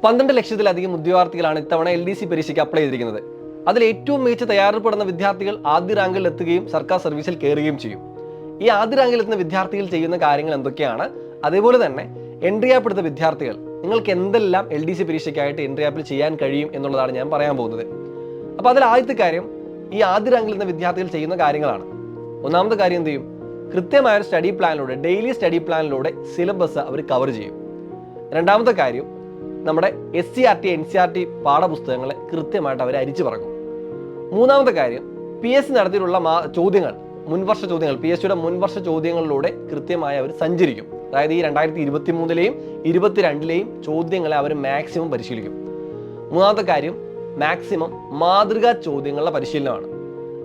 12 ലക്ഷത്തിലധികം ഉദ്യോഗാർത്ഥികളാണ് ഇത്തവണ LDC പരീക്ഷയ്ക്ക് അപ്ലൈ ചെയ്തിരിക്കുന്നത്. അതിൽ ഏറ്റവും മികച്ച തയ്യാറെടുപ്പെടുന്ന വിദ്യാർത്ഥികൾ ആദ്യ റാങ്കിൽ എത്തുകയും സർക്കാർ സർവീസിൽ കയറുകയും ചെയ്യും. ഈ ആദ്യ റാങ്കിൽ എത്തുന്ന വിദ്യാർത്ഥികൾ ചെയ്യുന്ന കാര്യങ്ങൾ എന്തൊക്കെയാണ്, അതേപോലെ തന്നെ എൻട്രി ആപ്പ് എടുത്ത വിദ്യാർത്ഥികൾ നിങ്ങൾക്ക് എന്തെല്ലാം LDC പരീക്ഷയ്ക്കായിട്ട് എൻട്രി ആപ്പിൽ ചെയ്യാൻ കഴിയും എന്നുള്ളതാണ് ഞാൻ പറയാൻ പോകുന്നത്. അപ്പോൾ അതിൽ ആദ്യത്തെ കാര്യം ഈ ആദ്യ റാങ്കിൽ എത്തുന്ന വിദ്യാർത്ഥികൾ ചെയ്യുന്ന കാര്യങ്ങളാണ്. ഒന്നാമത്തെ കാര്യം എന്ത് ചെയ്യും, കൃത്യമായ ഒരു സ്റ്റഡി പ്ലാനിലൂടെ, ഡെയിലി സ്റ്റഡി പ്ലാനിലൂടെ സിലബസ് അവർ കവർ ചെയ്യും. രണ്ടാമത്തെ കാര്യം നമ്മുടെ SCRT NCRT പാഠപുസ്തകങ്ങളെ കൃത്യമായിട്ട് അവർ അരിച്ചു പറക്കും. മൂന്നാമത്തെ കാര്യം PSC നടത്തിയിട്ടുള്ള ചോദ്യങ്ങൾ, മുൻവർഷ ചോദ്യങ്ങൾ, PSCയുടെ മുൻവർഷ ചോദ്യങ്ങളിലൂടെ കൃത്യമായി അവർ സഞ്ചരിക്കും. അതായത് ഈ 2023-ലെയും 2022-ലെയും ചോദ്യങ്ങളെ അവർ മാക്സിമം പരിശീലിക്കും. മൂന്നാമത്തെ കാര്യം മാക്സിമം മാതൃകാ ചോദ്യങ്ങളുടെ പരിശീലനമാണ്.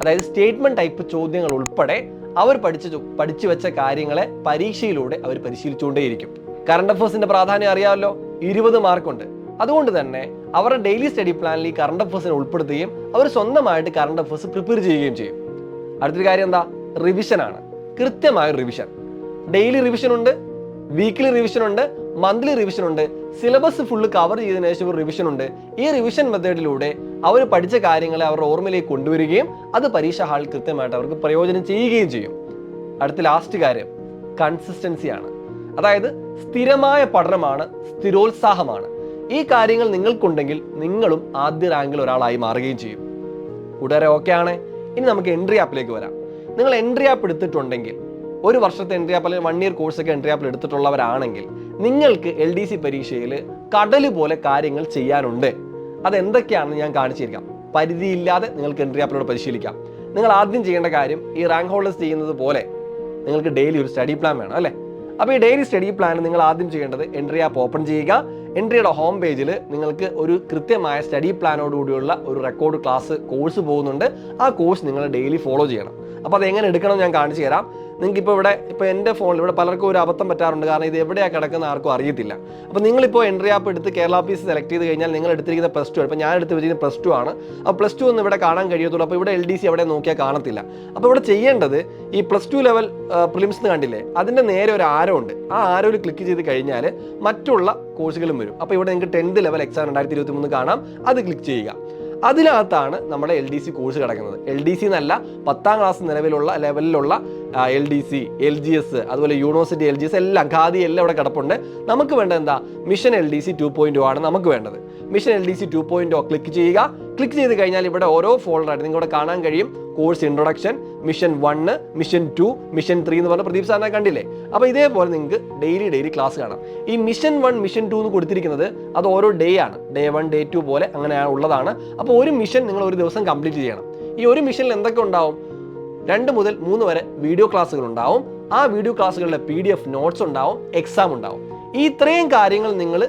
അതായത് സ്റ്റേറ്റ്മെന്റ് ടൈപ്പ് ചോദ്യങ്ങൾ ഉൾപ്പെടെ അവർ പഠിച്ചു വെച്ച കാര്യങ്ങളെ പരീക്ഷയിലൂടെ അവർ പരിശീലിച്ചുകൊണ്ടേയിരിക്കും. കറണ്ട് അഫേഴ്സിന്റെ പ്രാധാന്യം അറിയാമല്ലോ, 20 മാർക്കുണ്ട്. അതുകൊണ്ട് തന്നെ അവരുടെ ഡെയിലി സ്റ്റഡി പ്ലാനിൽ ഈ കറണ്ട് അഫേഴ്സിനെ ഉൾപ്പെടുത്തുകയും അവർ സ്വന്തമായിട്ട് കറണ്ട് അഫേഴ്സ് പ്രിപ്പയർ ചെയ്യുകയും ചെയ്യും. അടുത്തൊരു കാര്യം എന്താ, റിവിഷനാണ്. കൃത്യമായ റിവിഷൻ, ഡെയിലി റിവിഷൻ ഉണ്ട്, വീക്ക്ലി റിവിഷൻ ഉണ്ട്, മന്ത്ലി റിവിഷൻ ഉണ്ട്, സിലബസ് ഫുള്ള് കവർ ചെയ്തതിനു ശേഷം ഒരു റിവിഷൻ ഉണ്ട്. ഈ റിവിഷൻ മെത്തേഡിലൂടെ അവർ പഠിച്ച കാര്യങ്ങളെ അവരുടെ ഓർമ്മയിലേക്ക് കൊണ്ടുവരികയും അത് പരീക്ഷാ ഹാളിൽ കൃത്യമായിട്ട് അവർക്ക് പ്രയോജനം ചെയ്യുകയും ചെയ്യും. അടുത്ത ലാസ്റ്റ് കാര്യം കൺസിസ്റ്റൻസിയാണ്. അതായത് സ്ഥിരമായ പഠനമാണ്, സ്ഥിരോത്സാഹമാണ്. ഈ കാര്യങ്ങൾ നിങ്ങൾക്കുണ്ടെങ്കിൽ നിങ്ങളും ആദ്യ റാങ്കിൽ ഒരാളായി മാറുകയും ചെയ്യും. കൂട്ടുകാരെ ഓക്കെ ആണ്. ഇനി നമുക്ക് എൻട്രി ആപ്പിലേക്ക് വരാം. നിങ്ങൾ എൻട്രി ആപ്പ് എടുത്തിട്ടുണ്ടെങ്കിൽ, ഒരു വർഷത്തെ എൻട്രി ആപ്പ് അല്ലെങ്കിൽ 1 ഇയർ കോഴ്സൊക്കെ എൻട്രി ആപ്പിൽ എടുത്തിട്ടുള്ളവരാണെങ്കിൽ നിങ്ങൾക്ക് LDC പരീക്ഷയിൽ കടല് പോലെ കാര്യങ്ങൾ ചെയ്യാനുണ്ട്. അതെന്തൊക്കെയാണെന്ന് ഞാൻ കാണിച്ചിരിക്കാം. പരിധിയില്ലാതെ നിങ്ങൾക്ക് എൻട്രി ആപ്പിലൂടെ പരിശീലിക്കാം. നിങ്ങൾ ആദ്യം ചെയ്യേണ്ട കാര്യം, ഈ റാങ്ക് ഹോൾഡേഴ്സ് ചെയ്യുന്നത് പോലെ നിങ്ങൾക്ക് ഡെയിലി ഒരു സ്റ്റഡി പ്ലാൻ വേണം അല്ലേ. അപ്പോൾ ഈ ഡെയിലി സ്റ്റഡി പ്ലാൻ നിങ്ങൾ ആദ്യം ചെയ്യേണ്ടത് എൻട്രി ആപ്പ് ഓപ്പൺ ചെയ്യുക. എൻട്രിയുടെ ഹോം പേജിൽ നിങ്ങൾക്ക് ഒരു കൃത്യമായ സ്റ്റഡി പ്ലാനോടുകൂടിയുള്ള ഒരു റെക്കോർഡ് ക്ലാസ് കോഴ്സ് പോകുന്നുണ്ട്. ആ കോഴ്സ് നിങ്ങൾ ഡെയിലി ഫോളോ ചെയ്യണം. അപ്പോൾ അത് എങ്ങനെ എടുക്കണം ഞാൻ കാണിച്ചു തരാം. ഇപ്പോൾ എൻ്റെ ഫോണിൽ ഇവിടെ പലർക്കും ഒരു അബദ്ധം പറ്റാറുണ്ട്. കാരണം ഇത് എവിടെയാണ് കിടക്കുന്ന ആർക്കും അറിയത്തില്ല. അപ്പോൾ നിങ്ങളിപ്പോൾ എൻട്രി ആപ്പ് എടുത്ത് കേരള PSC സെലക്ട് ചെയ്ത് കഴിഞ്ഞാൽ നിങ്ങൾ എടുത്തിരിക്കുന്ന +2, ഇപ്പോൾ ഞാൻ എടുത്ത് വെച്ചിരിക്കുന്ന +2 ആണ്. അപ്പോൾ +2 ഒന്നും ഇവിടെ കാണാൻ കഴിയത്തുള്ളൂ. അപ്പോൾ ഇവിടെ LDC എവിടെ നോക്കിയാൽ കാണത്തില്ല. അപ്പോൾ ഇവിടെ ചെയ്യേണ്ടത് ഈ +2 ലെവൽ പ്രിലിംസ് എന്ന് കണ്ടില്ലേ, അതിൻ്റെ നേരെ ഒരു ആരോ ഉണ്ട്. ആ ആരോയിൽ ക്ലിക്ക് ചെയ്ത് കഴിഞ്ഞാൽ മറ്റുള്ള കോഴ്സുകളും വരും. അപ്പോൾ ഇവിടെ നിങ്ങൾക്ക് 10th ലെവൽ എക്സാം 2023 കാണാം. അത് ക്ലിക്ക് ചെയ്യുക. അതിനകത്താണ് നമ്മുടെ LDC കോഴ്സ് കിടക്കുന്നത്. LDC എന്നല്ല, 10ാം ക്ലാസ് ലെവലിലുള്ള LDC, LGS, അതുപോലെ യൂണിവേഴ്സിറ്റി LGS എല്ലാം, ഖാദി എല്ലാം ഇവിടെ കിടപ്പുണ്ട്. നമുക്ക് വേണ്ടത് എന്താ, മിഷൻ LDC 2.0 ആണ് നമുക്ക് വേണ്ടത്. മിഷൻ LDC 2.0 ക്ലിക്ക് ചെയ്യുക. ക്ലിക്ക് ചെയ്ത് കഴിഞ്ഞാൽ ഇവിടെ ഓരോ ഫോൾഡറായിട്ട് നിങ്ങളുടെ കാണാൻ കഴിയും. Course introduction, mission 1, mission 2, mission 3 എന്ന് പറഞ്ഞ പ്രദീപ് സാറിനെ കണ്ടില്ലേ. അപ്പോൾ ഇതേപോലെ നിങ്ങൾക്ക് ഡെയിലി ക്ലാസ് കാണാം. ഈ മിഷൻ 1, മിഷൻ 2 എന്ന് കൊടുത്തിരിക്കുന്നത് അത് ഓരോ ഡേ ആണ്. ഡേ 1, ഡേ 2 പോലെ അങ്ങനെ ഉള്ളതാണ്. അപ്പോൾ ഒരു മിഷൻ നിങ്ങൾ ഒരു ദിവസം കംപ്ലീറ്റ് ചെയ്യണം. ഈ ഒരു മിഷനിൽ എന്തൊക്കെ ഉണ്ടാവും, 2 മുതൽ 3 വരെ വീഡിയോ ക്ലാസ്സുകൾ ഉണ്ടാവും. ആ വീഡിയോ ക്ലാസ്സുകളുടെ PDF നോട്ട്സ് ഉണ്ടാവും, എക്സാം ഉണ്ടാവും. ഈ ഇത്രയും കാര്യങ്ങൾ നിങ്ങൾ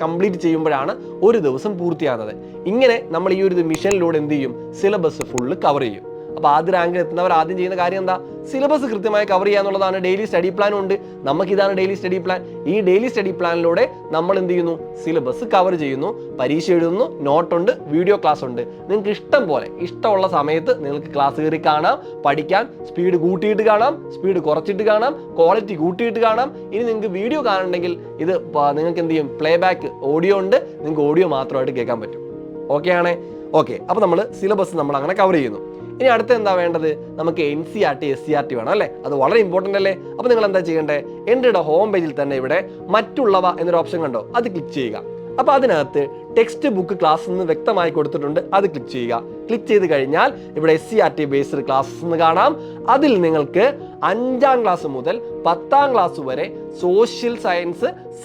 കംപ്ലീറ്റ് ചെയ്യുമ്പോഴാണ് ഒരു ദിവസം പൂർത്തിയാകുന്നത്. ഇങ്ങനെ നമ്മൾ ഈ ഒരു മിഷനിലൂടെ എന്ത് ചെയ്യും, സിലബസ് ഫുള്ള് കവർ ചെയ്യും. അപ്പോൾ ആദ്യ റാങ്കിൽ എത്തുന്നവർ ആദ്യം ചെയ്യുന്ന കാര്യം എന്താ, സിലബസ് കൃത്യമായി കവർ ചെയ്യുക എന്നുള്ളതാണ്. ഡെയിലി സ്റ്റഡി പ്ലാനും ഉണ്ട്, നമുക്കിതാണ് ഡെയിലി സ്റ്റഡി പ്ലാൻ. ഈ ഡെയിലി സ്റ്റഡി പ്ലാനിലൂടെ നമ്മൾ എന്ത് ചെയ്യുന്നു, സിലബസ് കവർ ചെയ്യുന്നു, പരീക്ഷ എഴുതുന്നു, നോട്ടുണ്ട്, വീഡിയോ ക്ലാസ് ഉണ്ട്. നിങ്ങൾക്ക് ഇഷ്ടം പോലെ ഇഷ്ടമുള്ള സമയത്ത് നിങ്ങൾക്ക് ക്ലാസ് കയറി കാണാം, പഠിക്കാൻ. സ്പീഡ് കൂട്ടിയിട്ട് കാണാം, സ്പീഡ് കുറച്ചിട്ട് കാണാം, ക്വാളിറ്റി കൂട്ടിയിട്ട് കാണാം. ഇനി നിങ്ങൾക്ക് വീഡിയോ കാണുന്നുണ്ടെങ്കിൽ ഇത് നിങ്ങൾക്ക് എന്ത് ചെയ്യും, പ്ലേ ബാക്ക് ഓഡിയോ ഉണ്ട്, നിങ്ങൾക്ക് ഓഡിയോ മാത്രമായിട്ട് കേൾക്കാൻ പറ്റും. ഓക്കെ ആണേ. ഓക്കെ, അപ്പോൾ നമ്മൾ സിലബസ് നമ്മൾ അങ്ങനെ കവർ ചെയ്യുന്നു. ഇനി അടുത്ത എന്താ വേണ്ടത്, നമുക്ക് NCRT SCRT വേണം അല്ലേ. അത് വളരെ ഇമ്പോർട്ടൻ്റ് അല്ലേ. അപ്പോൾ നിങ്ങൾ എന്താ ചെയ്യേണ്ടത്, എൻട്രിയുടെ ഹോം പേജിൽ തന്നെ ഇവിടെ മറ്റുള്ളവ എന്നൊരു ഓപ്ഷൻ കണ്ടോ, അത് ക്ലിക്ക് ചെയ്യുക. അപ്പോൾ അതിനകത്ത് ടെക്സ്റ്റ് ബുക്ക് ക്ലാസ് എന്ന് വ്യക്തമായി കൊടുത്തിട്ടുണ്ട്, അത് ക്ലിക്ക് ചെയ്യുക. ക്ലിക്ക് ചെയ്ത് കഴിഞ്ഞാൽ ഇവിടെ SCRT ബേസ്ഡ് ക്ലാസ്സസ് എന്ന് കാണാം. അതിൽ നിങ്ങൾക്ക് 5ാം ക്ലാസ് മുതൽ 10ാം ക്ലാസ് വരെ സോഷ്യൽ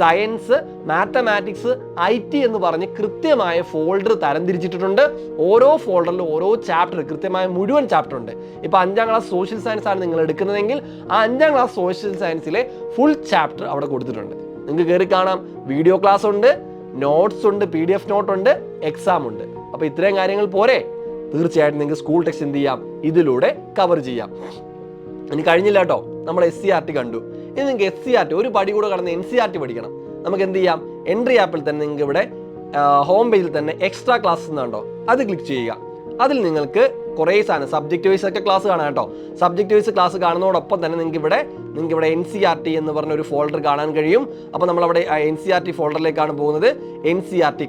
സയൻസ്, മാത്തമാറ്റിക്സ്, IT എന്ന് പറഞ്ഞ് കൃത്യമായ ഫോൾഡർ തരംതിരിച്ചിട്ടുണ്ട്. ഓരോ ഫോൾഡറിലും ഓരോ ചാപ്റ്റർ, കൃത്യമായ മുഴുവൻ ചാപ്റ്റർ ഉണ്ട്. ഇപ്പോൾ 5ാം ക്ലാസ് സോഷ്യൽ സയൻസ് ആണ് നിങ്ങൾ എടുക്കുന്നതെങ്കിൽ ആ 5ാം ക്ലാസ് സോഷ്യൽ സയൻസിലെ ഫുൾ ചാപ്റ്റർ അവിടെ കൊടുത്തിട്ടുണ്ട്. നിങ്ങൾക്ക് കയറി കാണാം. വീഡിയോ ക്ലാസ് ഉണ്ട്, നോട്ട്സ് ഉണ്ട്, PDF നോട്ട് ഉണ്ട്, എക്സാം ഉണ്ട്. അപ്പോൾ ഇത്രയും കാര്യങ്ങൾ പോരെ, തീർച്ചയായിട്ടും നിങ്ങൾക്ക് സ്കൂൾ ടെക്സ്റ്റ് എന്ത് ചെയ്യാം, ഇതിലൂടെ കവർ ചെയ്യാം. ഇനി കഴിഞ്ഞില്ല കേട്ടോ, നമ്മൾ SCRT കണ്ടു. ഇനി നിങ്ങൾക്ക് SCRT ഒരു പടി കൂടെ കടന്ന് NCRT പഠിക്കണം. നമുക്ക് എന്ത് ചെയ്യാം, എൻട്രി ആപ്പിൽ തന്നെ നിങ്ങൾക്ക് ഇവിടെ ഹോം പേജിൽ തന്നെ എക്സ്ട്രാ ക്ലാസ്സസ് എന്നുണ്ടോ, അത് ക്ലിക്ക് ചെയ്യുക. അതിൽ നിങ്ങൾക്ക് കുറേ സാധനം സബ്ജക്റ്റ് വൈസ് ഒക്കെ ക്ലാസ് കാണാം കേട്ടോ. സബ്ജക്റ്റ് വൈസ് ക്ലാസ് കാണുന്നതോടൊപ്പം തന്നെ നിങ്ങൾക്ക് ഇവിടെ NCERT എന്ന് പറഞ്ഞ ഒരു ഫോൾഡർ കാണാൻ കഴിയും. അപ്പോൾ നമ്മളവിടെ NCERT ഫോൾഡറിലേക്കാണ് പോകുന്നത്. NCERT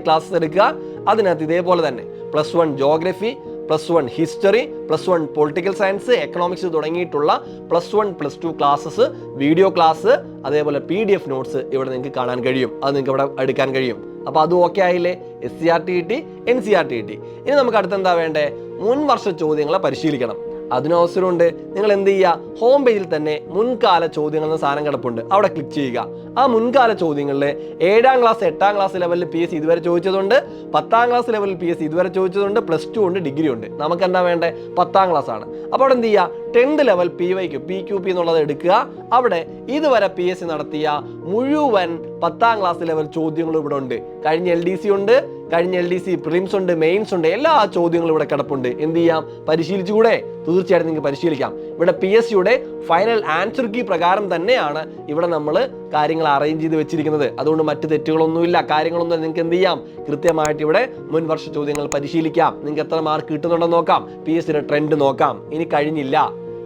ക്ലാസ്സസ് എടുക്കുക. അതിനകത്ത് ഇതേപോലെ തന്നെ +1 geography, +1 history, +1 political science, economics തുടങ്ങിയിട്ടുള്ള +1 +2 ക്ലാസ്സസ്, വീഡിയോ ക്ലാസ്, അതേപോലെ PDF നോട്ട്സ് ഇവിടെ നിങ്ങൾക്ക് കാണാൻ കഴിയും. അത് നിങ്ങൾക്ക് ഇവിടെ എടുക്കാൻ കഴിയും. അപ്പോൾ അത് ഓക്കെ ആയില്ലേ? SCERT കിട്ടി, NCERT കിട്ടി. ഇനി നമുക്ക് അടുത്തെന്താ വേണ്ടേ? മുൻവർഷ ചോദ്യങ്ങളെ പരിശീലിക്കണം. അതിനവസരമുണ്ട്. നിങ്ങൾ എന്ത് ചെയ്യുക? ഹോം പേജിൽ തന്നെ മുൻകാല ചോദ്യങ്ങൾ എന്ന സാധനം കിടപ്പുണ്ട്. അവിടെ ക്ലിക്ക് ചെയ്യുക. ആ മുൻകാല ചോദ്യങ്ങളിൽ 7ാം ക്ലാസ് 8ാം ക്ലാസ് ലെവലിൽ PSC ഇതുവരെ ചോദിച്ചതുണ്ട്, 10ാം ക്ലാസ് ലെവലിൽ PSC ഇതുവരെ ചോദിച്ചതുണ്ട്, +2 ഉണ്ട്, ഡിഗ്രി ഉണ്ട്. നമുക്ക് എന്താ വേണ്ടേ? 10ാം ക്ലാസ് ആണ്. അപ്പോൾ അവിടെ എന്ത് ചെയ്യുക? 10th ലെവൽ PQP എന്നുള്ളത് എടുക്കുക. അവിടെ ഇതുവരെ PSC നടത്തിയ മുഴുവൻ 10ാം ക്ലാസ് ലെവൽ ചോദ്യങ്ങളും ഇവിടെ ഉണ്ട്. കഴിഞ്ഞ LDC ഉണ്ട്, കഴിഞ്ഞ LDC പ്രിലിംസ് ഉണ്ട്, മെയിൻസ് ഉണ്ട്, എല്ലാ ചോദ്യങ്ങളും ഇവിടെ കിടപ്പുണ്ട്. എന്ത് ചെയ്യാം? പരിശീലിച്ചുകൂടെ? തീർച്ചയായിട്ടും നിങ്ങൾക്ക് പരിശീലിക്കാം. ഇവിടെ PSCയുടെ ഫൈനൽ ആൻസർ കീ പ്രകാരം തന്നെയാണ് ഇവിടെ നമ്മൾ കാര്യങ്ങൾ അറേഞ്ച് ചെയ്ത് വെച്ചിരിക്കുന്നത്. അതുകൊണ്ട് മറ്റ് തെറ്റുകളൊന്നുമില്ല, കാര്യങ്ങളൊന്നും. നിങ്ങൾക്ക് എന്ത് ചെയ്യാം? കൃത്യമായിട്ട് ഇവിടെ മുൻവർഷ ചോദ്യങ്ങൾ പരിശീലിക്കാം. നിങ്ങൾക്ക് എത്ര മാർക്ക് കിട്ടുന്നുണ്ടെന്ന് നോക്കാം, PSCയുടെ ട്രെൻഡ് നോക്കാം. ഇനി കഴിഞ്ഞില്ല,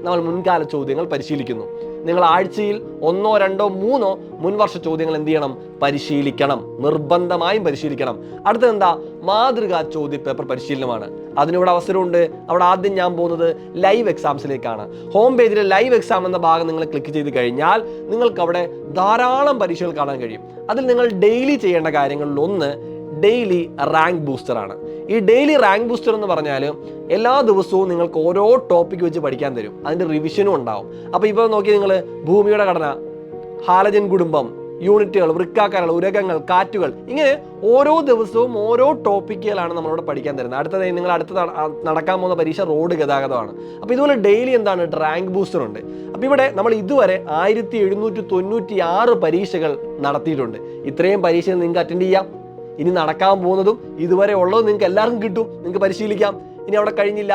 നമ്മൾ മുൻകാല ചോദ്യങ്ങൾ പരിശീലിക്കുന്നു. നിങ്ങൾ ആഴ്ചയിൽ 1, 2, 3 മുൻവർഷ ചോദ്യങ്ങൾ എന്ത് ചെയ്യണം? പരിശീലിക്കണം. നിർബന്ധമായും പരിശീലിക്കണം. അടുത്തത് എന്താ? മാതൃകാ ചോദ്യപേപ്പർ പരിശീലനമാണ്. അതിനിവിടെ അവസരമുണ്ട്. അവിടെ ആദ്യം ഞാൻ പോകുന്നത് ലൈവ് എക്സാംസിലേക്കാണ്. ഹോം പേജിൽ ലൈവ് എക്സാം എന്ന ഭാഗം നിങ്ങൾ ക്ലിക്ക് ചെയ്ത് കഴിഞ്ഞാൽ നിങ്ങൾക്ക് അവിടെ ധാരാളം പരീക്ഷകൾ കാണാൻ കഴിയും. അതിൽ നിങ്ങൾ ഡെയിലി ചെയ്യേണ്ട കാര്യങ്ങളിൽ ഒന്ന് ഡെയിലി റാങ്ക് ബൂസ്റ്റർ ആണ്. ഈ ഡെയിലി റാങ്ക് ബൂസ്റ്റർ എന്ന് പറഞ്ഞാൽ എല്ലാ ദിവസവും നിങ്ങൾക്ക് ഓരോ ടോപ്പിക് വെച്ച് പഠിക്കാൻ തരും. അതിൻ്റെ റിവിഷനും ഉണ്ടാവും. അപ്പോൾ ഇപ്പോൾ നോക്കി നിങ്ങൾ ഭൂമിയുടെ ഘടന, ഹാലജൻ കുടുംബം, യൂണിറ്റുകൾ, വൃക്കാകാരങ്ങൾ, ഉരകങ്ങൾ, കാറ്റുകൾ, ഇങ്ങനെ ഓരോ ദിവസവും ഓരോ ടോപ്പിക്കുകളാണ് നമ്മളോട് പഠിക്കാൻ തരുന്നത്. അടുത്തതായി നിങ്ങൾ നടക്കാൻ പോകുന്ന പരീക്ഷ റോഡ് ഗതാഗതമാണ്. അപ്പോൾ ഇതുപോലെ ഡെയിലി എന്താണ്? റാങ്ക് ബൂസ്റ്റർ ഉണ്ട്. അപ്പോൾ ഇവിടെ നമ്മൾ ഇതുവരെ 1796 പരീക്ഷകൾ നടത്തിയിട്ടുണ്ട്. ഇത്രയും പരീക്ഷകൾ നിങ്ങൾക്ക് അറ്റൻഡ് ചെയ്യാം. ഇനി നടക്കാൻ പോകുന്നതും ഇതുവരെ ഉള്ളതും നിങ്ങൾക്ക് എല്ലാവർക്കും കിട്ടും. നിങ്ങൾക്ക് പരിശീലിക്കാം. ഇനി അവിടെ കഴിഞ്ഞില്ല,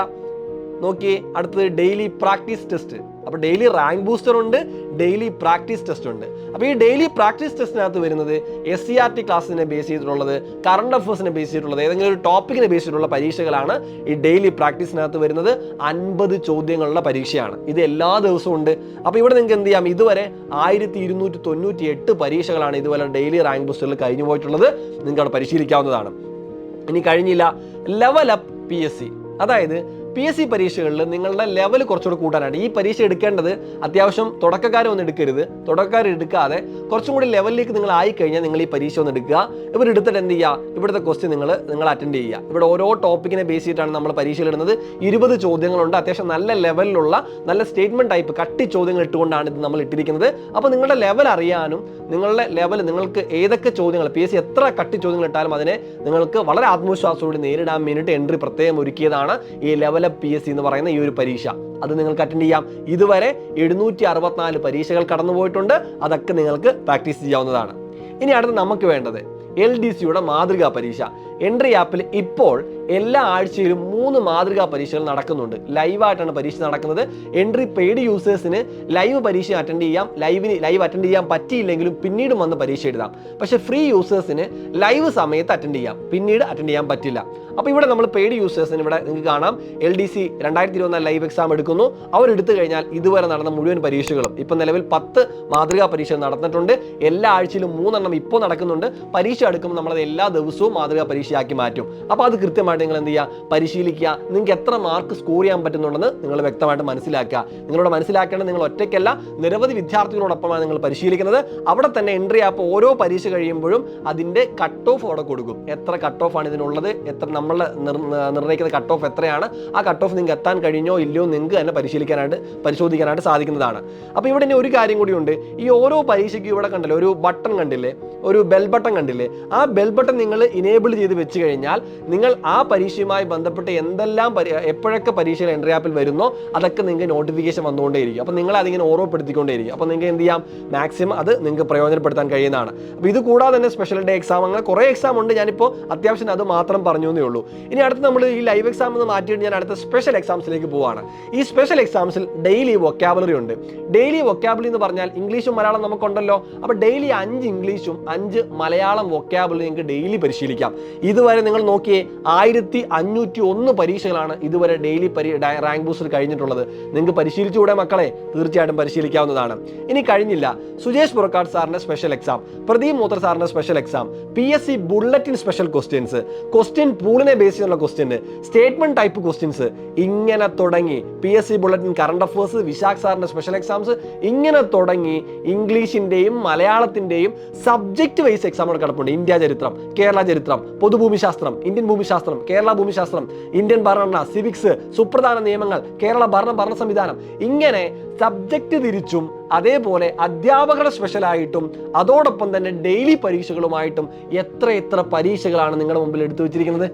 നോക്കിയേ, അടുത്തത് ഡെയിലി പ്രാക്ടീസ് ടെസ്റ്റ്. അപ്പോൾ ഡെയിലി റാങ്ക് ബൂസ്റ്റർ ഉണ്ട്, ഡെയിലി പ്രാക്ടീസ് ടെസ്റ്റ് ഉണ്ട്. അപ്പോൾ ഈ ഡെയിലി പ്രാക്ടീസ് ടെസ്റ്റിനകത്ത് വരുന്നത് SCERT ക്ലാസ്സിനെ ബേസ് ചെയ്തിട്ടുള്ളത്, കറണ്ട് അഫയേഴ്സിനെ ബേസ് ചെയ്തിട്ടുള്ളത്, ഏതെങ്കിലും ഒരു ടോപ്പിക്കിനെ ബേസ് ചെയ്തിട്ടുള്ള പരീക്ഷകളാണ് ഈ ഡെയിലി പ്രാക്ടീസിനകത്ത് വരുന്നത്. 50 ചോദ്യങ്ങളുള്ള പരീക്ഷയാണ്. ഇത് എല്ലാ ദിവസവും ഉണ്ട്. അപ്പോൾ ഇവിടെ നിങ്ങൾക്ക് എന്ത് ചെയ്യാം? ഇതുവരെ 1298 പരീക്ഷകളാണ് ഇതുപോലെ ഡെയിലി റാങ്ക് ബൂസ്റ്ററിൽ കഴിഞ്ഞു പോയിട്ടുള്ളത്. നിങ്ങൾക്ക് അവിടെ പരിശീലിക്കാവുന്നതാണ്. ഇനി കഴിഞ്ഞില്ല, ലെവൽ അപ്പ് PSC. അതായത് PSC പരീക്ഷകളിൽ നിങ്ങളുടെ ലെവൽ കുറച്ചുകൂടെ കൂട്ടാനായിട്ട് ഈ പരീക്ഷ എടുക്കേണ്ടത് അത്യാവശ്യം തുടക്കക്കാരൊന്നും എടുക്കരുത്. തുടക്കക്കാർ എടുക്കാതെ കുറച്ചും കൂടി ലെവലിലേക്ക് നിങ്ങൾ ആയിക്കഴിഞ്ഞാൽ നിങ്ങൾ ഈ പരീക്ഷ ഒന്ന് എടുക്കുക. ഇവർ എടുത്തിട്ട് എന്ത് ചെയ്യുക? ഇവിടുത്തെ ക്വസ്റ്റ്യൻ നിങ്ങൾ അറ്റൻഡ് ചെയ്യുക. ഇവിടെ ഓരോ ടോപ്പിക്കിനെ ബേസ് ചെയ്തിട്ടാണ് നമ്മൾ പരീക്ഷയിൽ ഇടുന്നത്. 20 ചോദ്യങ്ങളുണ്ട്. അത്യാവശ്യം നല്ല ലെവലിലുള്ള നല്ല സ്റ്റേറ്റ്മെന്റ് ടൈപ്പ് കട്ടി ചോദ്യങ്ങൾ ഇട്ടുകൊണ്ടാണ് ഇത് നമ്മൾ ഇട്ടിരിക്കുന്നത്. അപ്പോൾ നിങ്ങളുടെ ലെവൽ അറിയാനും നിങ്ങളുടെ ലെവൽ നിങ്ങൾക്ക് ഏതൊക്കെ ചോദ്യങ്ങൾ PSC എത്ര കട്ടി ചോദ്യങ്ങൾ ഇട്ടാലും അതിനെ നിങ്ങൾക്ക് വളരെ ആത്മവിശ്വാസത്തോടെ നേരിടാൻ വേണ്ടിയിട്ട് എൻട്രി പ്രത്യേകം ഒരുക്കിയതാണ് ഈ ലെവൽ PSC എന്ന് പറയുന്ന ഈ ഒരു പരീക്ഷ. അത് നിങ്ങൾക്ക് അറ്റൻഡ് ചെയ്യാം. ഇതുവരെ 764 പരീക്ഷകൾ കടന്നുപോയിട്ടുണ്ട്. അതൊക്കെ നിങ്ങൾക്ക് പ്രാക്ടീസ് ചെയ്യാവുന്നതാണ്. ഇനി അടുത്ത് നമുക്ക് വേണ്ടത് LDCയുടെ മാതൃകാ പരീക്ഷ. എൻട്രി ആപ്പിൽ ഇപ്പോൾ എല്ലാ ആഴ്ചയിലും 3 മാതൃകാ പരീക്ഷകൾ നടക്കുന്നുണ്ട്. ലൈവായിട്ടാണ് പരീക്ഷ നടക്കുന്നത്. എൻട്രി പെയ്ഡ് യൂസേഴ്സിന് ലൈവ് പരീക്ഷ അറ്റൻഡ് ചെയ്യാം. ലൈവ് അറ്റൻഡ് ചെയ്യാൻ പറ്റിയില്ലെങ്കിലും പിന്നീട് വന്ന് പരീക്ഷ എഴുതാം. പക്ഷേ ഫ്രീ യൂസേഴ്സിന് ലൈവ് സമയത്ത് അറ്റൻഡ് ചെയ്യാം, പിന്നീട് അറ്റൻഡ് ചെയ്യാൻ പറ്റില്ല. അപ്പോൾ ഇവിടെ നമ്മൾ പെയ്ഡ് യൂസേഴ്സിന് ഇവിടെ നിങ്ങൾക്ക് കാണാം LDC 2024 ലൈവ് എക്സാം എടുക്കുന്നു. അവരെടുത്തു കഴിഞ്ഞാൽ ഇതുവരെ നടന്ന മുഴുവൻ പരീക്ഷകളും ഇപ്പം നിലവിൽ 10 മാതൃകാ പരീക്ഷ നടന്നിട്ടുണ്ട്. എല്ലാ ആഴ്ചയിലും 3 എണ്ണം ഇപ്പോൾ നടക്കുന്നുണ്ട്. പരീക്ഷ എടുക്കുമ്പോൾ നമ്മളത് എല്ലാ ദിവസവും മാതൃകാ പരീക്ഷയാക്കി മാറ്റും. അപ്പോൾ അത് കൃത്യമായിട്ട് നിങ്ങൾ എന്ത് ചെയ്യുക? പരിശീലിക്കുക. നിങ്ങൾക്ക് എത്ര മാർക്ക് സ്കോർ ചെയ്യാൻ പറ്റുന്നുണ്ടെന്ന് നിങ്ങൾ വ്യക്തമായിട്ട് മനസ്സിലാക്കുക. നിങ്ങളോട് മനസ്സിലാക്കേണ്ടത് നിങ്ങൾ ഒറ്റയ്ക്കല്ല, നിരവധി വിദ്യാർത്ഥികളോടൊപ്പമാണ് നിങ്ങൾ പരിശീലിക്കുന്നത്. അവിടെ തന്നെ എൻട്രി ആപ്പ് ഓരോ പരീക്ഷ കഴിയുമ്പോഴും അതിൻ്റെ കട്ട് ഓഫ് അവിടെ കൊടുക്കും. എത്ര കട്ട് ഓഫ് ആണ് ഇതിനുള്ളത്, എത്ര നമ്മൾ നിർണ്ണയിക്കുന്ന കട്ട് ഓഫ് എത്രയാണ്, ആ കട്ട് ഓഫ് നിങ്ങൾക്ക് എത്താൻ കഴിഞ്ഞോ ഇല്ലയോ നിങ്ങൾക്ക് തന്നെ പരിശോധിക്കാനായിട്ട് സാധിക്കുന്നതാണ്. അപ്പോൾ ഇവിടെ ഇനി ഒരു കാര്യം കൂടിയുണ്ട്. ഈ ഓരോ പരീക്ഷയ്ക്കും ഇവിടെ കണ്ടില്ലേ ഒരു ബട്ടൺ കണ്ടില്ലേ, ഒരു ബെൽ ബട്ടൺ കണ്ടില്ലേ? ആ ബെൽ ബട്ടൺ നിങ്ങൾ ഇനേബിൾ ചെയ്ത് വെച്ച് കഴിഞ്ഞാൽ നിങ്ങൾ ആ പരീക്ഷയുമായി ബന്ധപ്പെട്ട് എന്തെല്ലാം എപ്പോഴൊക്കെ പരീക്ഷയിൽ എൻട്രി ആപ്പിൽ വരുന്നോ അതൊക്കെ നിങ്ങൾക്ക് നോട്ടിഫിക്കേഷൻ വന്നുകൊണ്ടേയിരിക്കും. അപ്പോൾ നിങ്ങൾ അതിങ്ങനെ ഓർമ്മപ്പെടുത്തിക്കൊണ്ടേയിരിക്കും. അപ്പോൾ നിങ്ങൾക്ക് എന്ത് ചെയ്യാം? മാക്സിമം അത് നിങ്ങൾക്ക് പ്രയോജനപ്പെടുത്താൻ കഴിയുന്നതാണ്. അപ്പോൾ ഇത് കൂടാതെ തന്നെ സ്പെഷ്യൽ ഡേ എക്സാം, അങ്ങനെ കുറേ എക്സാം ഉണ്ട്. ഞാനിപ്പോൾ അത്യാവശ്യം അത് മാത്രം പറഞ്ഞു എന്നേ ഉള്ളൂ. ഇനി അടുത്ത് നമ്മൾ ഈ ലൈവ് എക്സാം എന്ന് മാറ്റിയിട്ട് ഞാൻ അടുത്ത സ്പെഷ്യൽ എക്സാംസിലേക്ക് പോവാണ്. ഈ സ്പെഷ്യൽ എക്സാംസിൽ ഡെയിലി വൊക്കാബുലറി ഉണ്ട്. ഡെയിലി വൊക്കാബുലറി എന്ന് പറഞ്ഞാൽ ഇംഗ്ലീഷും മലയാളം നമുക്കുണ്ടല്ലോ. അപ്പോൾ ഡെയിലി 5 ഇംഗ്ലീഷും 5 മലയാളം വൊക്കാബുലറി നിങ്ങൾക്ക് ഡെയിലി പരിശീലിക്കാം. ഇതുവരെ നിങ്ങൾ നോക്കിയേ 1501 പരീക്ഷകളാണ് ഇതുവരെ ഡെയിലി റാങ്ക് ബൂസ്റ്റർ കഴിഞ്ഞിട്ടുള്ളത്. നിങ്ങൾക്ക് പരിശീലിച്ചുകൂടെ മക്കളെ? തീർച്ചയായിട്ടും പരിശീലിക്കാവുന്നതാണ്. ഇനി കഴിഞ്ഞില്ല, സുജേഷ് പുറക്കാട് സാറിന്റെ സ്പെഷ്യൽ എക്സാം, പ്രദീപ് മൂത്ര സാറിന്റെ special exam, PSC bulletin special questions, question പൂളിനെ ബേസ് ചെയ്തുള്ള ക്വസ്റ്റ്യൻ, സ്റ്റേറ്റ്മെന്റ് ടൈപ്പ് ക്വസ്റ്റ്യൻസ്, ഇങ്ങനെ തുടങ്ങി PSC bulletin current affairs, Vishakh സാറിന്റെ സ്പെഷ്യൽ എക്സാംസ്, ഇങ്ങനെ തുടങ്ങി ഇംഗ്ലീഷിന്റെയും മലയാളത്തിന്റെയും സബ്ജക്ട് വൈസ് എക്സാമുകൾ കിടപ്പുണ്ട്. ഇന്ത്യ ചരിത്രം, കേരള ചരിത്രം, പൊതുഭൂമിശാസ്ത്രം, ഇന്ത്യൻ ഭൂമിശാസ്ത്രം, കേരള ഭൂമിശാസ്ത്രം, ഇന്ത്യൻ ഭരണഘടന, സിവിക്സ്, സുപ്രധാന നിയമങ്ങൾ, കേരള ഭരണ സംവിധാനം, ഇങ്ങനെ സബ്ജക്റ്റ് തിരിച്ചും അതേപോലെ അധ്യാപകരുടെ സ്പെഷ്യലായിട്ടും അതോടൊപ്പം തന്നെ ഡെയിലി പരീക്ഷകളുമായിട്ടും എത്ര പരീക്ഷകളാണ് നിങ്ങളുടെ മുമ്പിൽ എടുത്തു വെച്ചിരിക്കുന്നത്.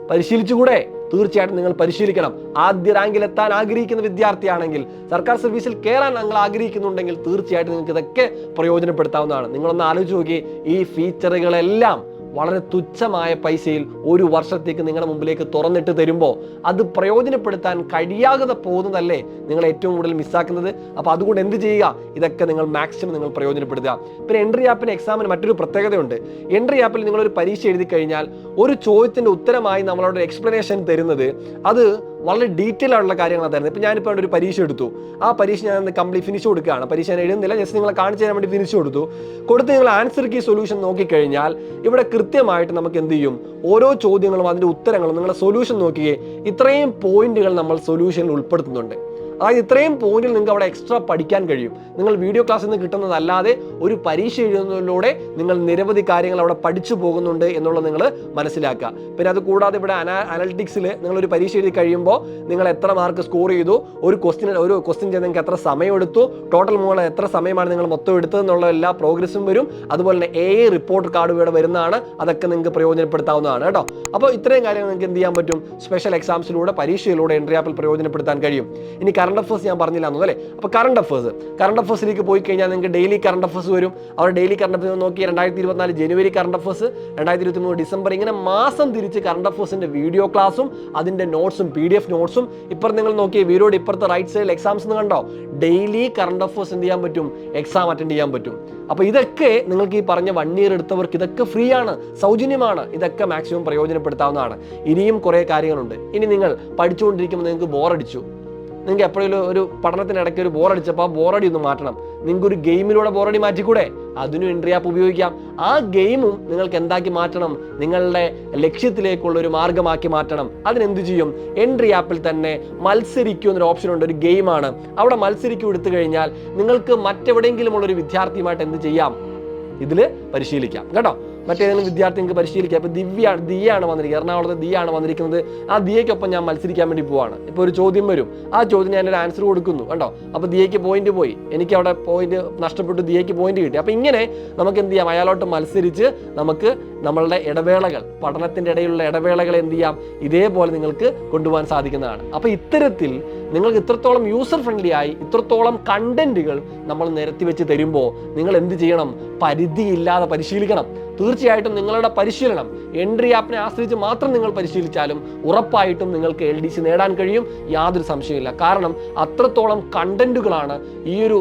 പരിശീലിച്ചുകൂടെ? തീർച്ചയായിട്ടും നിങ്ങൾ പരിശീലിക്കണം. ആദ്യ റാങ്കിലെത്താൻ ആഗ്രഹിക്കുന്ന വിദ്യാർത്ഥിയാണെങ്കിൽ, സർക്കാർ സർവീസിൽ കയറാൻ നിങ്ങൾ ആഗ്രഹിക്കുന്നുണ്ടെങ്കിൽ തീർച്ചയായിട്ടും നിങ്ങൾക്ക് ഇതൊക്കെ പ്രയോജനപ്പെടുത്താവുന്നതാണ്. നിങ്ങളൊന്ന് ആലോചിച്ച് നോക്കി, ഈ ഫീച്ചറുകളെല്ലാം വളരെ തുച്ഛമായ പൈസയിൽ ഒരു വർഷത്തേക്ക് നിങ്ങളുടെ മുമ്പിലേക്ക് തുറന്നിട്ട് തരുമ്പോൾ അത് പ്രയോജനപ്പെടുത്താൻ കഴിയാതെ പോകുന്നതല്ലേ നിങ്ങൾ ഏറ്റവും കൂടുതൽ മിസ്സാക്കുന്നത്. അപ്പോൾ അതുകൊണ്ട് എന്ത് ചെയ്യുക? ഇതൊക്കെ നിങ്ങൾ മാക്സിമം നിങ്ങൾ പ്രയോജനപ്പെടുത്തുക. പിന്നെ എൻട്രി ആപ്പിന് എക്സാമിന് മറ്റൊരു പ്രത്യേകതയുണ്ട്. എൻട്രി ആപ്പിൽ നിങ്ങളൊരു പരീക്ഷ എഴുതി കഴിഞ്ഞാൽ ഒരു ചോദ്യത്തിൻ്റെ ഉത്തരമായി നമ്മളോട് എക്സ്പ്ലനേഷൻ തരുന്നത് അത് വളരെ ഡീറ്റെയിൽ ആയിട്ടുള്ള കാര്യങ്ങളാണ് തരുന്നത്. ഇപ്പം ഞാനിപ്പോൾ ഒരു പരീക്ഷ എടുത്തു, ആ പരീക്ഷ ഞാൻ കംപ്ലീറ്റ് ഫിനിഷ് കൊടുക്കുകയാണ്. പരീക്ഷ ഞാൻ എഴുതുന്നില്ല, ജസ്റ്റ് നിങ്ങളെ കാണിച്ചു തരാൻ വേണ്ടി ഫിനിഷ് കൊടുത്ത് നിങ്ങൾ ആൻസർ കീ സൊല്യൂഷൻ നോക്കിക്കഴിഞ്ഞാൽ ഇവിടെ കൃത്യമായിട്ട് നമുക്ക് എന്ത് ചെയ്യും, ഓരോ ചോദ്യങ്ങളും അതിൻ്റെ ഉത്തരങ്ങളും നിങ്ങളുടെ സൊല്യൂഷൻ നോക്കിയേ, ഇത്രയും പോയിന്റുകൾ നമ്മൾ സൊല്യൂഷനിൽ ഉൾപ്പെടുത്തുന്നുണ്ട്. അതായത് ഇത്രയും പോയിന്റിൽ നിങ്ങൾക്ക് അവിടെ എക്സ്ട്രാ പഠിക്കാൻ കഴിയും. നിങ്ങൾ വീഡിയോ ക്ലാസ്സിൽ നിന്ന് കിട്ടുന്നതല്ലാതെ ഒരു പരീക്ഷ എഴുതുന്നതിലൂടെ നിങ്ങൾ നിരവധി കാര്യങ്ങൾ അവിടെ പഠിച്ചു പോകുന്നുണ്ട് എന്നുള്ളത് നിങ്ങൾ മനസ്സിലാക്കുക. പിന്നെ അത് കൂടാതെ ഇവിടെ അനലിറ്റിക്സിൽ നിങ്ങളൊരു പരീക്ഷ എഴുതി കഴിയുമ്പോൾ നിങ്ങൾ എത്ര മാർക്ക് സ്കോർ ചെയ്തു, ഒരു ക്വസ്റ്റ്യൻ ചെയ്ത് നിങ്ങൾക്ക് എത്ര സമയം എടുത്തു, ടോട്ടൽ മുകളിൽ എത്ര സമയമാണ് നിങ്ങൾ മൊത്തം എടുത്തതെന്നുള്ള എല്ലാ പ്രോഗ്രസ്സും വരും. അതുപോലെ തന്നെ AI റിപ്പോർട്ട് കാർഡ് ഇവിടെ വരുന്നതാണ്. അതൊക്കെ നിങ്ങൾക്ക് പ്രയോജനപ്പെടുത്താവുന്നതാണ് കേട്ടോ. അപ്പോൾ ഇത്രയും കാര്യങ്ങൾ നിങ്ങൾക്ക് എന്ത് ചെയ്യാൻ പറ്റും? സ്പെഷ്യൽ എക്സാംസിലൂടെ, പരീക്ഷയിലൂടെ എൻട്രി ആപ്പിൽ പ്രയോജനപ്പെടുത്താൻ കഴിയും. ഇനി കറണ്ട് അഫേഴ്സ് ഞാൻ പറഞ്ഞില്ല എന്നല്ലേ. അപ്പോൾ കറണ്ട് അഫേഴ്സിലേക്ക് പോയി കഴിഞ്ഞാൽ നിങ്ങൾക്ക് ഡെയിലി കറണ്ട് അഫേഴ്സ് വരും. അവർ ഡെയിലി കറണ്ട് അഫേഴ്സ് നോക്കി 2024 ജനുവരി കറണ്ട് അഫേഴ്സ്, 2023 ഡിസംബർ, ഇങ്ങനെ മാസം തിരിച്ച് കറണ്ട് അഫേഴ്സിന്റെ വീഡിയോ ക്ലാസ്സും അതിന്റെ നോട്ട്സും PDF നോട്ട്സും. ഇപ്പം നിങ്ങൾ നോക്കിയ വീഡിയോയുടെ ഇപ്പുറത്തെ റൈറ്റ് സൈഡിൽ എക്സാംസ് എന്ന് കണ്ടോ, ഡെയിലി കറണ്ട് അഫേഴ്സ് എന്ത് ചെയ്യാൻ പറ്റും? എക്സാം അറ്റൻഡ് ചെയ്യാൻ പറ്റും. അപ്പോൾ ഇതൊക്കെ നിങ്ങൾക്ക് ഈ പറഞ്ഞ 1 ഇയർ എടുത്തവർക്ക് ഇതൊക്കെ ഫ്രീ ആണ്, സൗജന്യമാണ്. ഇതൊക്കെ മാക്സിമം പ്രയോജനപ്പെടുത്താവുന്നതാണ്. ഇനിയും കുറേ കാര്യങ്ങളുണ്ട്. ഇനി നിങ്ങൾ പഠിച്ചുകൊണ്ടിരിക്കുമ്പോൾ നിങ്ങൾക്ക് ബോറടിച്ചു, നിങ്ങൾക്ക് എപ്പോഴും ഒരു പഠനത്തിനിടയ്ക്ക് ഒരു ബോറടിച്ചപ്പോൾ ആ ബോറടി ഒന്ന് മാറ്റണം. നിങ്ങൾക്ക് ഒരു ഗെയിമിലൂടെ ബോറടി മാറ്റിക്കൂടെ? അതിനും എൻട്രി ആപ്പ് ഉപയോഗിക്കാം. ആ ഗെയിമും നിങ്ങൾക്ക് എന്താക്കി മാറ്റണം? നിങ്ങളുടെ ലക്ഷ്യത്തിലേക്കുള്ള ഒരു മാർഗമാക്കി മാറ്റണം. അതിനെന്ത് ചെയ്യും? എൻട്രി ആപ്പിൽ തന്നെ മത്സരിക്കൂ എന്നൊരു ഓപ്ഷൻ ഉണ്ട്, ഒരു ഗെയിമാണ്. അവിടെ മത്സരിക്കൂ എടുത്തു കഴിഞ്ഞാൽ നിങ്ങൾക്ക് മറ്റെവിടെയെങ്കിലും ഉള്ളൊരു വിദ്യാർത്ഥിയുമായിട്ട് എന്ത് ചെയ്യാം? ഇതിൽ പരിശീലിക്കാം കേട്ടോ. മറ്റേതെങ്കിലും വിദ്യാർത്ഥി നിങ്ങൾക്ക് പരിശീലിക്കാം. ഇപ്പോൾ ദിയാണ് വന്നിരിക്കുന്നത്, എറണാകുളത്ത് ദിയാണ് വന്നിരിക്കുന്നത്. ആ ദിയയ്ക്കൊപ്പം ഞാൻ മത്സരിക്കാൻ വേണ്ടി പോവാണ്. ഇപ്പോൾ ഒരു ചോദ്യം വരും, ആ ചോദ്യം ഞാനൊരു ആൻസർ കൊടുക്കുന്നു കേട്ടോ. അപ്പോൾ ദിയയ്ക്ക് പോയിന്റ് പോയി, എനിക്ക് അവിടെ പോയിന്റ് നഷ്ടപ്പെട്ടു, ദിയയ്ക്ക് പോയിന്റ് കിട്ടി. അപ്പോൾ ഇങ്ങനെ നമുക്ക് എന്ത് ചെയ്യാം? അയാളോട്ട് മത്സരിച്ച് നമുക്ക് നമ്മളുടെ ഇടവേളകൾ, പഠനത്തിൻ്റെ ഇടയിലുള്ള ഇടവേളകൾ എന്ത് ചെയ്യാം? ഇതേപോലെ നിങ്ങൾക്ക് കൊണ്ടുപോകാൻ സാധിക്കുന്നതാണ്. അപ്പോൾ ഇത്തരത്തിൽ നിങ്ങൾക്ക് ഇത്രത്തോളം യൂസർ ഫ്രണ്ട്ലി ആയി ഇത്രത്തോളം കണ്ടന്റുകൾ നമ്മൾ നിരത്തി വെച്ച് തരുമ്പോൾ നിങ്ങൾ എന്ത് ചെയ്യണം? പരിധിയില്ലാതെ പരിശീലിക്കണം. തീർച്ചയായിട്ടും നിങ്ങളുടെ പരിശീലനം എൻട്രി ആപ്പിനെ ആശ്രയിച്ച് മാത്രം നിങ്ങൾ പരിശീലിച്ചാലും ഉറപ്പായിട്ടും നിങ്ങൾക്ക് LDC നേടാൻ കഴിയും, യാതൊരു സംശയമില്ല. കാരണം അത്രത്തോളം കണ്ടന്റുകളാണ് ഈ ഒരു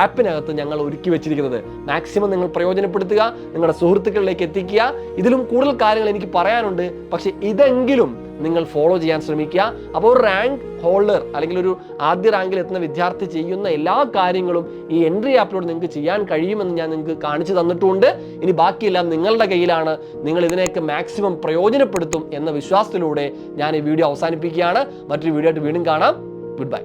ആപ്പിനകത്ത് ഞങ്ങൾ ഒരുക്കി വെച്ചിരിക്കുന്നത്. മാക്സിമം നിങ്ങൾ പ്രയോജനപ്പെടുത്തുക, നിങ്ങളുടെ സുഹൃത്തുക്കളിലേക്ക് എത്തിക്കുക. ഇതിലും കൂടുതൽ കാര്യങ്ങൾ എനിക്ക് പറയാനുണ്ട്, പക്ഷെ ഇതെങ്കിലും നിങ്ങൾ ഫോളോ ചെയ്യാൻ ശ്രമിക്കുക. അപ്പോൾ ഒരു റാങ്ക് ഹോൾഡർ അല്ലെങ്കിൽ ഒരു ആദ്യ റാങ്കിൽ എത്തുന്ന വിദ്യാർത്ഥി ചെയ്യുന്ന എല്ലാ കാര്യങ്ങളും ഈ എൻട്രി ആപ്പിലൂടെ നിങ്ങൾക്ക് ചെയ്യാൻ കഴിയുമെന്ന് ഞാൻ നിങ്ങൾക്ക് കാണിച്ചു തന്നിട്ടുണ്ട്. ഇനി ബാക്കിയെല്ലാം നിങ്ങളുടെ കയ്യിലാണ്. നിങ്ങൾ ഇതിനെയൊക്കെ മാക്സിമം പ്രയോജനപ്പെടുത്തും എന്ന വിശ്വാസത്തിലൂടെ ഞാൻ ഈ വീഡിയോ അവസാനിപ്പിക്കുകയാണ്. മറ്റൊരു വീഡിയോ ആയിട്ട് വീണ്ടും കാണാം. Good bye.